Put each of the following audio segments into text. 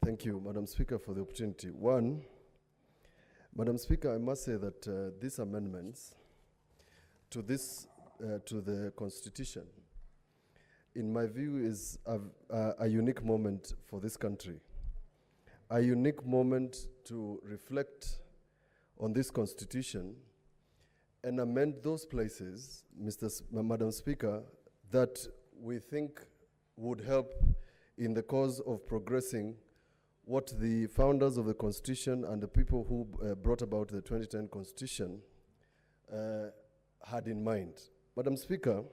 Thank you, Madam Speaker, for the opportunity. One, Madam Speaker, I must say that these amendments to the Constitution, in my view, is a unique moment for this country. A unique moment to reflect on this Constitution and amend those places, Madam Speaker, that we think would help in the cause of progressing what the founders of the Constitution and the people who brought about the 2010 Constitution had in mind. Madam Speaker,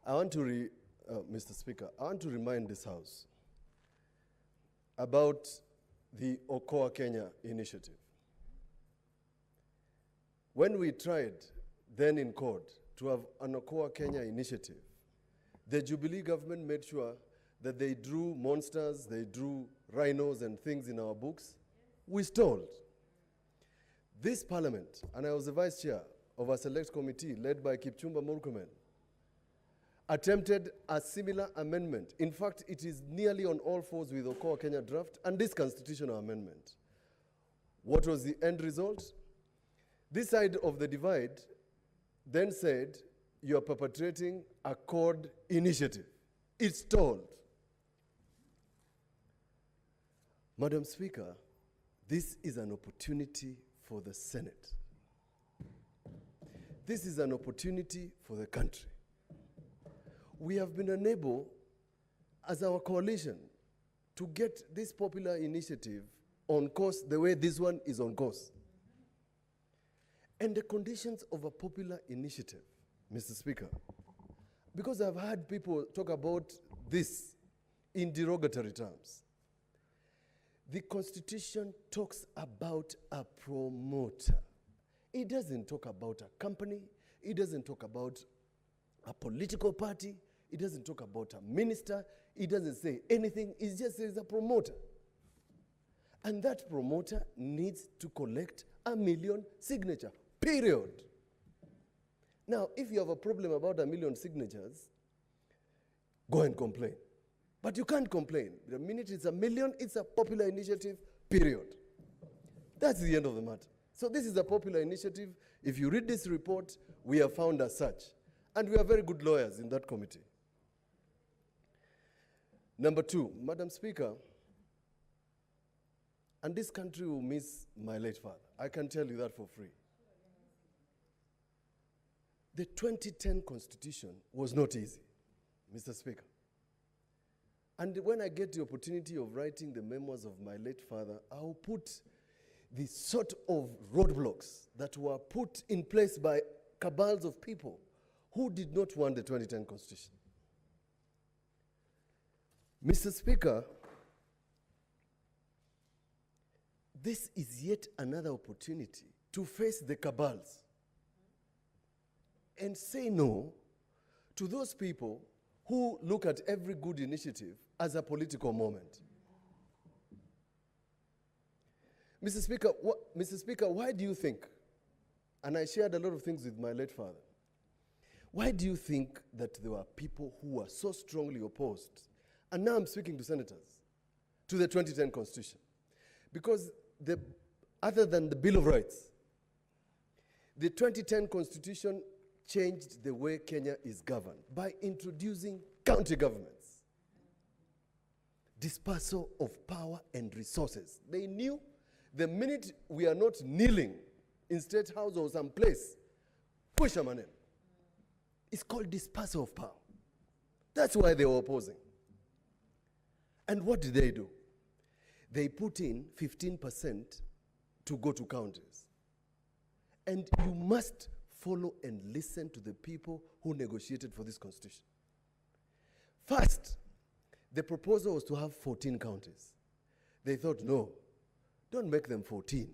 Mr. Speaker, I want to remind this House about the Okoa Kenya initiative. When we tried, then in court, to have an Okoa Kenya initiative, the Jubilee government made sure that they drew monsters, they drew rhinos and things in our books. We stalled. This parliament, and I was the vice chair of a select committee led by Kipchumba Murkomen, attempted a similar amendment. In fact, it is nearly on all fours with Okoa Kenya draft and this constitutional amendment. What was the end result? This side of the divide then said, you are perpetrating a CORD initiative. It's stalled. Madam Speaker, this is an opportunity for the Senate. This is an opportunity for the country. We have been unable, as our coalition, to get this popular initiative on course the way this one is on course. And the conditions of a popular initiative, Mr. Speaker, because I've heard people talk about this in derogatory terms. The Constitution talks about a promoter. It doesn't talk about a company. It doesn't talk about a political party. It doesn't talk about a minister. It doesn't say anything. It just says a promoter. And that promoter needs to collect 1 million signatures, period. Now, if you have a problem about 1 million signatures, go and complain. But you can't complain. The minute it's 1 million, it's a popular initiative, period. That's the end of the matter. So this is a popular initiative. If you read this report, we have found as such. And we are very good lawyers in that committee. Number two, Madam Speaker, and this country will miss my late father. I can tell you that for free. The 2010 Constitution was not easy, Mr. Speaker. And when I get the opportunity of writing the memoirs of my late father, I'll put the sort of roadblocks that were put in place by cabals of people who did not want the 2010 Constitution. Mr. Speaker, this is yet another opportunity to face the cabals and say no to those people who look at every good initiative as a political moment. Mr. Speaker, why do you think, and I shared a lot of things with my late father, why do you think that there were people who were so strongly opposed, and now I'm speaking to senators, to the 2010 Constitution? Because other than the Bill of Rights, the 2010 Constitution changed the way Kenya is governed by introducing county governments, dispersal of power and resources. They knew the minute we are not kneeling in State House or someplace, push a man in. It's called dispersal of power. That's why they were opposing. And what did they do? They put in 15% to go to counties. And you must follow and listen to the people who negotiated for this Constitution. First, the proposal was to have 14 counties. They thought, no, don't make them 14.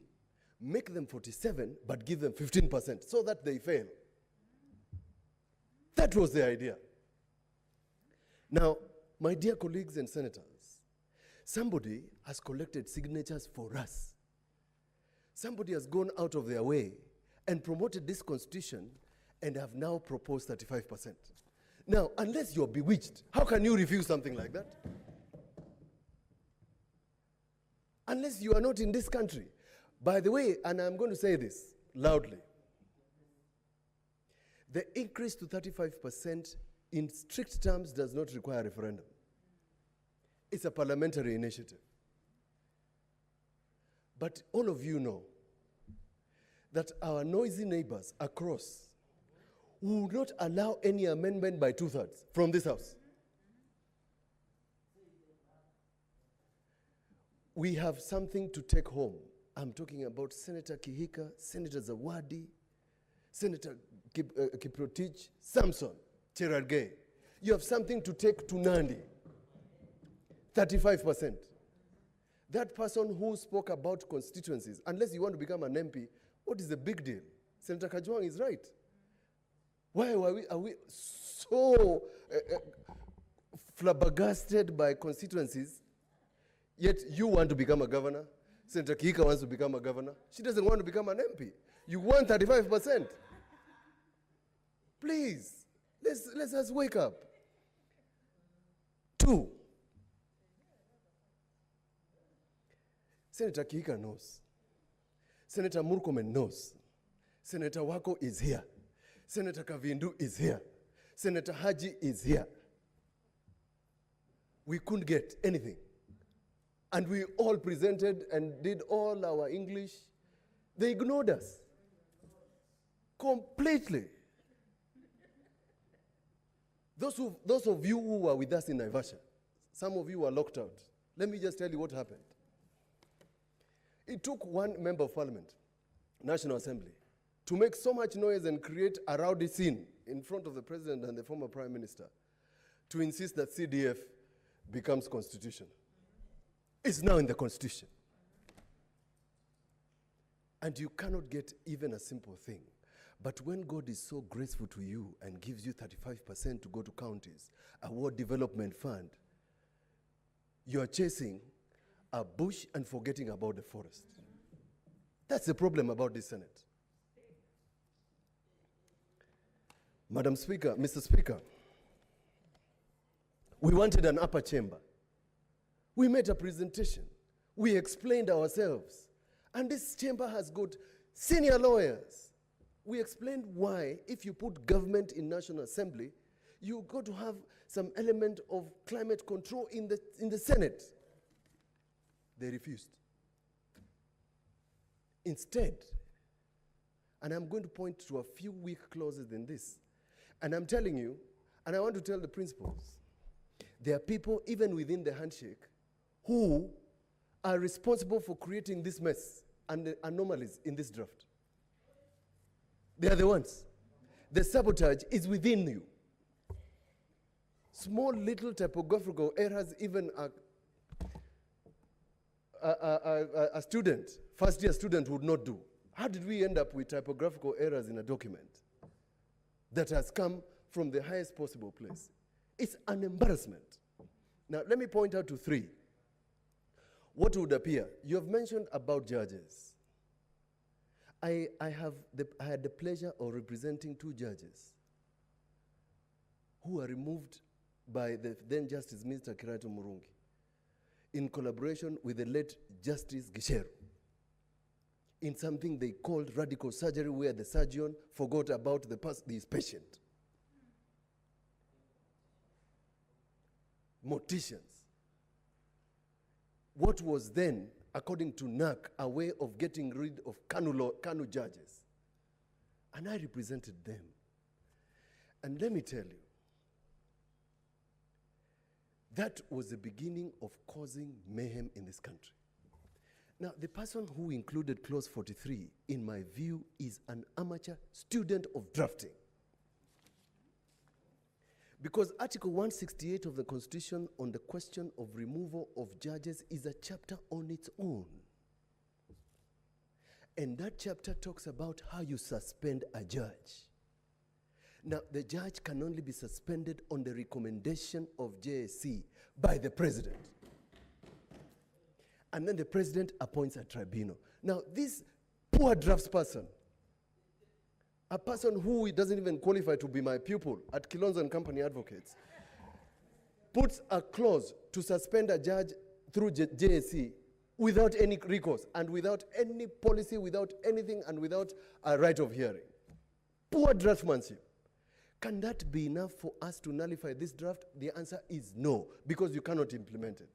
Make them 47, but give them 15% so that they fail. That was the idea. Now, my dear colleagues and senators, somebody has collected signatures for us. Somebody has gone out of their way and promoted this Constitution and have now proposed 35%. Now, unless you're bewitched, how can you refuse something like that? unless you are not in this country. By the way, and I'm going to say this loudly, the increase to 35% in strict terms does not require a referendum. It's a parliamentary initiative. But all of you know that our noisy neighbors across will not allow any amendment by 2/3 from this house. We have something to take home. I'm talking about Senator Kihika, Senator Zawadi, Senator Kiprotich, Samson, Cherargei. You have something to take to Nandi. 35%. That person who spoke about constituencies, unless you want to become an MP, what is the big deal? Senator Kajwang is right. Why are we so flabbergasted by constituencies, yet you want to become a governor? Senator Kihika wants to become a governor. She doesn't want to become an MP. You want 35%. Please, let's us wake up. 2, Senator Kihika knows. Senator Murkomen knows. Senator Wako is here. Senator Kavindu is here. Senator Haji is here. We couldn't get anything. And we all presented and did all our English. They ignored us completely. Those of you who were with us in Naivasha, some of you were locked out. Let me just tell you what happened. It took one member of parliament, National Assembly, to make so much noise and create a rowdy scene in front of the president and the former prime minister to insist that CDF becomes constitutional. It's now in the constitution. And you cannot get even a simple thing. But when God is so graceful to you and gives you 35% to go to counties, a ward development fund, you are chasing a bush and forgetting about the forest. That's the problem about this Senate. Madam Speaker, Mr. Speaker, we wanted an upper chamber. We made a presentation. We explained ourselves. And this chamber has got senior lawyers. We explained why, if you put government in National Assembly, you've got to have some element of climate control in the Senate. They refused. Instead, and I'm going to point to a few weak clauses in this, and I'm telling you, and I want to tell the principals, there are people, even within the handshake, who are responsible for creating this mess and the anomalies in this draft. They are the ones. The sabotage is within you. Small little typographical errors, even a student, first-year student would not do. How did we end up with typographical errors in a document that has come from the highest possible place? It's an embarrassment. Now, let me point out to 3. What would appear? You have mentioned about judges. I had the pleasure of representing 2 judges who were removed by the then Justice Minister Kiraito Murungi in collaboration with the late Justice Gisheru in something they called radical surgery, where the surgeon forgot about his patient. Morticians. What was then, according to NAC, a way of getting rid of Kanu judges. And I represented them. And let me tell you, that was the beginning of causing mayhem in this country. Now, the person who included clause 43, in my view, is an amateur student of drafting. Because Article 168 of the Constitution on the question of removal of judges is a chapter on its own. And that chapter talks about how you suspend a judge. Now, the judge can only be suspended on the recommendation of JSC by the president. And then the president appoints a tribunal. Now, this poor draftsperson, a person who doesn't even qualify to be my pupil at Kilonzo and Company Advocates, puts a clause to suspend a judge through JSC without any recourse, and without any policy, without anything, and without a right of hearing. Poor draftsmanship. Can that be enough for us to nullify this draft? The answer is no, because you cannot implement it.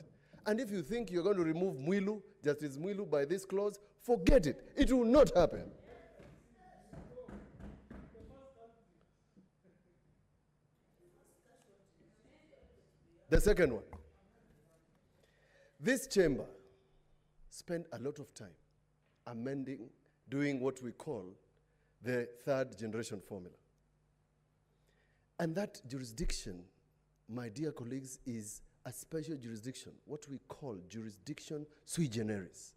And if you think you're going to remove Mwilu, Justice Mwilu, by this clause, forget it. It will not happen. The second one. This chamber spent a lot of time amending, doing what we call the third generation formula. And that jurisdiction, my dear colleagues, is a special jurisdiction, what we call jurisdiction sui generis,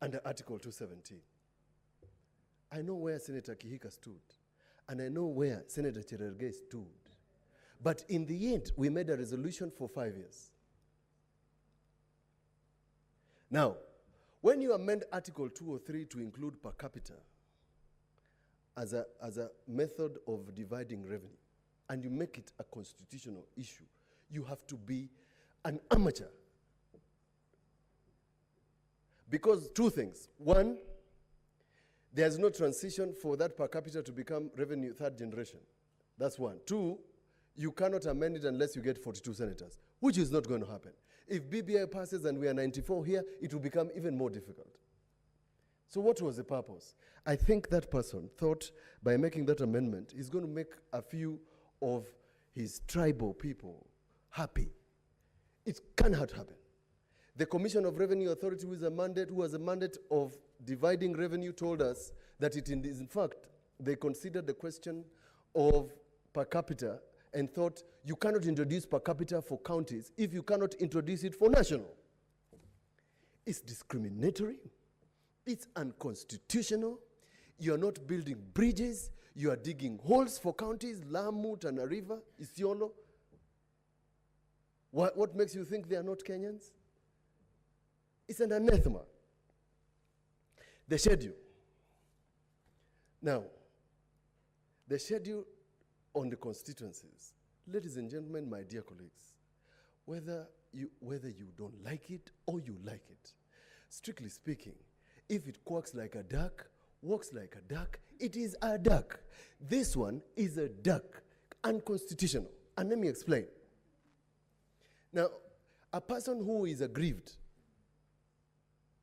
under Article 217. I know where Senator Kihika stood, and I know where Senator Cherargei stood. But in the end, we made a resolution for 5 years. Now, when you amend Article 203 to include per capita as a method of dividing revenue, and you make it a constitutional issue, you have to be an amateur. Because two things. One, there's no transition for that per capita to become revenue third generation. That's one. Two, you cannot amend it unless you get 42 senators, which is not going to happen. If BBI passes and we are 94 here, it will become even more difficult. So what was the purpose? I think that person thought by making that amendment, he's going to make a few of his tribal people happy. It cannot happen. The Commission of Revenue Authority, who has a mandate of dividing revenue, told us that it is, in fact, they considered the question of per capita and thought you cannot introduce per capita for counties if you cannot introduce it for national. It's discriminatory. It's unconstitutional. You're not building bridges. You are digging holes for counties, Lamu, Tana River, Isiolo. What makes you think they are not Kenyans? It's an anathema. The schedule. Now, the schedule on the constituencies, ladies and gentlemen, my dear colleagues, whether you don't like it or you like it, strictly speaking, if it quacks like a duck, walks like a duck, it is a duck. This one is a duck, unconstitutional. And let me explain. Now, a person who is aggrieved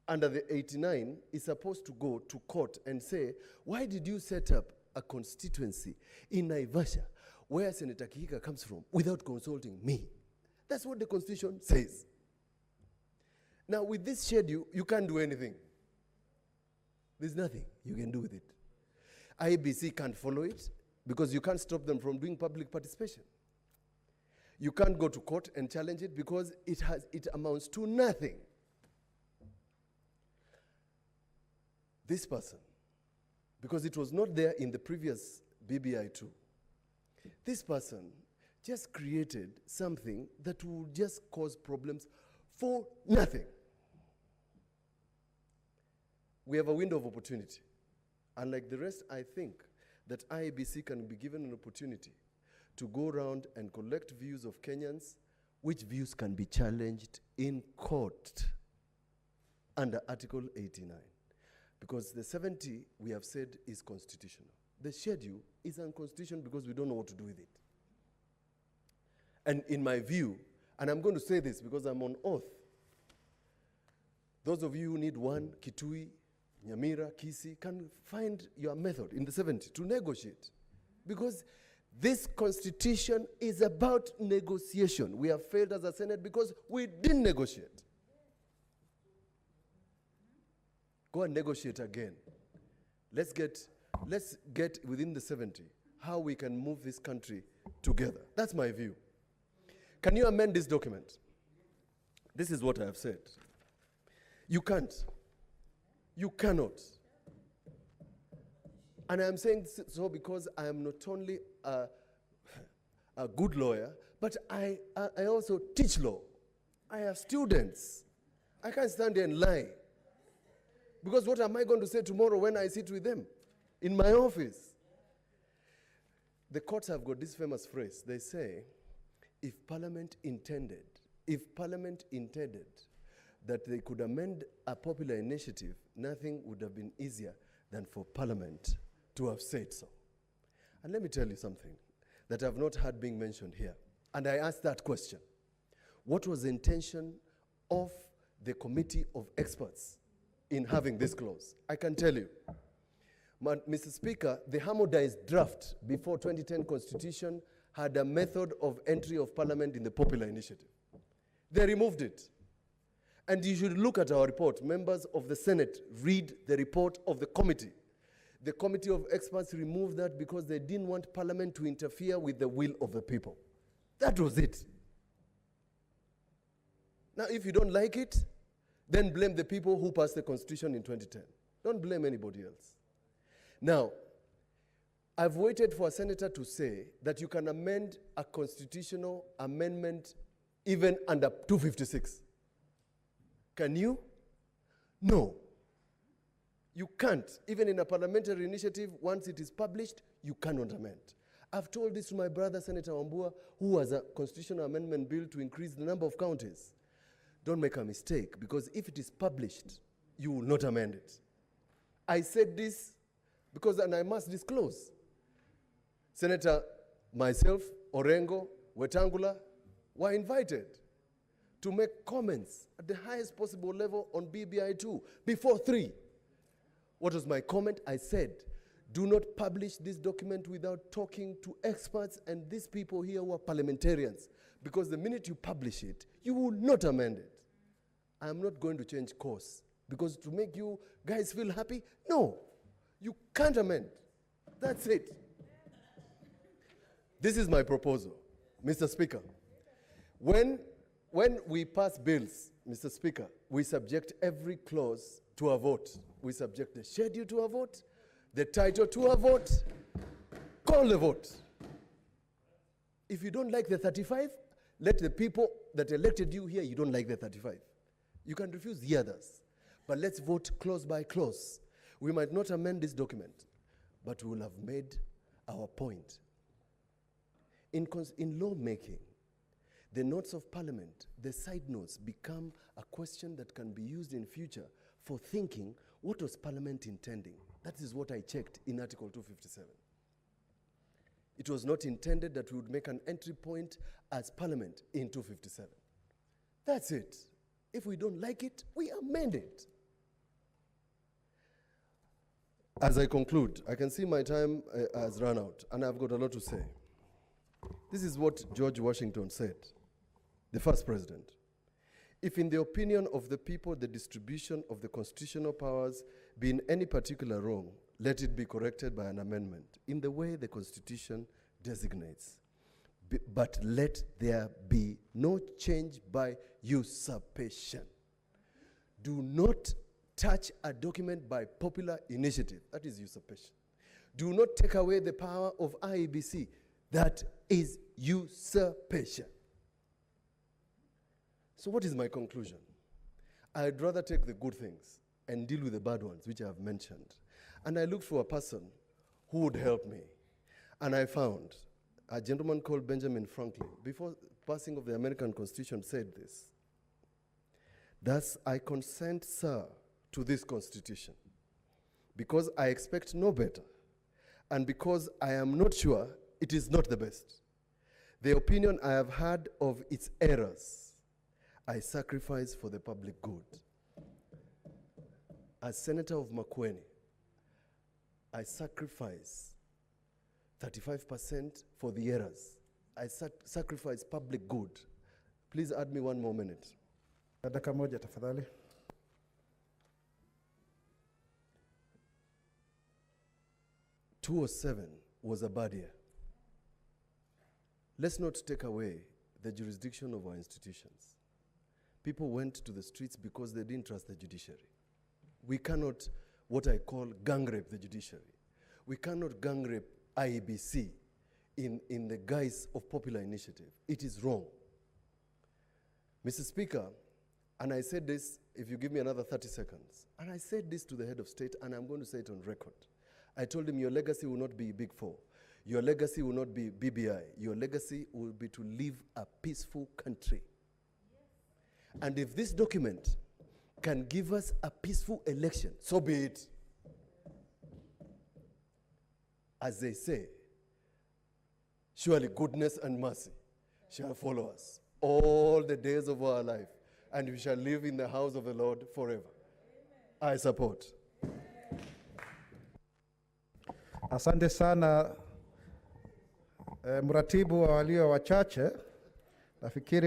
under the 89 is supposed to go to court and say, why did you set up a constituency in Naivasha where Senator Kihika comes from without consulting me? That's what the Constitution says. Now, with this schedule, you can't do anything. There's nothing you can do with it. IEBC can't follow it because you can't stop them from doing public participation. You can't go to court and challenge it because it amounts to nothing. This person, because it was not there in the previous BBI too, this person just created something that will just cause problems for nothing. We have a window of opportunity. Unlike the rest, I think that IEBC can be given an opportunity to go around and collect views of Kenyans, which views can be challenged in court under Article 89. Because the 70, we have said, is constitutional. The schedule is unconstitutional because we don't know what to do with it. And in my view, and I'm going to say this because I'm on oath, those of you who need one, Kitui, Nyamira, Kisi, can find your method in the 70 to negotiate. Because this constitution is about negotiation. We have failed as a Senate because we didn't negotiate. Go and negotiate again. Let's get within the 70 how we can move this country together. That's my view. Can you amend this document? This is what I have said. You can't. You cannot. And I'm saying so because I am not only a good lawyer, but I also teach law. I have students. I can't stand there and lie. Because what am I going to say tomorrow when I sit with them in my office? The courts have got this famous phrase. They say, if Parliament intended that they could amend a popular initiative, nothing would have been easier than for Parliament to have said so. And let me tell you something that I've not heard being mentioned here. And I asked that question. What was the intention of the committee of experts in having this clause? I can tell you. Mr. Speaker, the harmonized draft before 2010 Constitution had a method of entry of Parliament in the popular initiative. They removed it. And you should look at our report. Members of the Senate, read the report of the committee. The committee of experts removed that because they didn't want Parliament to interfere with the will of the people. That was it. Now, if you don't like it, then blame the people who passed the Constitution in 2010. Don't blame anybody else. Now, I've waited for a senator to say that you can amend a constitutional amendment even under 256. Can you? No. You can't. Even in a parliamentary initiative, once it is published, you cannot amend. I've told this to my brother, Senator Wambua, who has a constitutional amendment bill to increase the number of counties. Don't make a mistake, because if it is published, you will not amend it. I said this because, and I must disclose, Senator, myself, Orengo, Wetangula were invited to make comments at the highest possible level on BBI2 before 3. What was my comment? I said, do not publish this document without talking to experts and these people here who are parliamentarians, because the minute you publish it, you will not amend it. I am not going to change course, because to make you guys feel happy, no, you can't amend. That's it. This is my proposal, Mr. Speaker. When we pass bills, Mr. Speaker, we subject every clause to a vote. We subject the schedule to a vote, the title to a vote, call the vote. If you don't like the 35, let the people that elected you here, you don't like the 35. You can refuse the others. But let's vote clause by clause. We might not amend this document, but we will have made our point. In lawmaking, the notes of parliament, the side notes, become a question that can be used in future for thinking, what was parliament intending? That is what I checked in Article 257. It was not intended that we would make an entry point as parliament in 257. That's it. If we don't like it, we amend it. As I conclude, I can see my time has run out, and I've got a lot to say. This is what George Washington said, the first president. If in the opinion of the people the distribution of the constitutional powers be in any particular wrong, let it be corrected by an amendment in the way the Constitution designates. But let there be no change by usurpation. Do not touch a document by popular initiative. That is usurpation. Do not take away the power of IEBC. That is usurpation. So what is my conclusion? I'd rather take the good things and deal with the bad ones, which I have mentioned. And I looked for a person who would help me. And I found a gentleman called Benjamin Franklin, before passing of the American Constitution, said this: "Thus I consent, sir, to this Constitution, because I expect no better, and because I am not sure it is not the best. The opinion I have had of its errors, I sacrifice for the public good." As Senator of Makueni, I sacrifice 35% for the errors. I sacrifice public good. Please add me one more minute. Dakika moja tafadhali. 2007 was a bad year. Let's not take away the jurisdiction of our institutions. People went to the streets because they didn't trust the judiciary. We cannot, what I call, gang rape the judiciary. We cannot gang rape IEBC in the guise of popular initiative. It is wrong. Mr. Speaker, and I said this, if you give me another 30 seconds, and I said this to the head of state, and I'm going to say it on record. I told him, your legacy will not be Big Four. Your legacy will not be BBI. Your legacy will be to live a peaceful country. Yes. And if this document can give us a peaceful election, so be it. As they say, surely goodness and mercy shall follow us all the days of our life, and we shall live in the house of the Lord forever. I support. Asante sana mratibu wa walio wachache. Nafikiri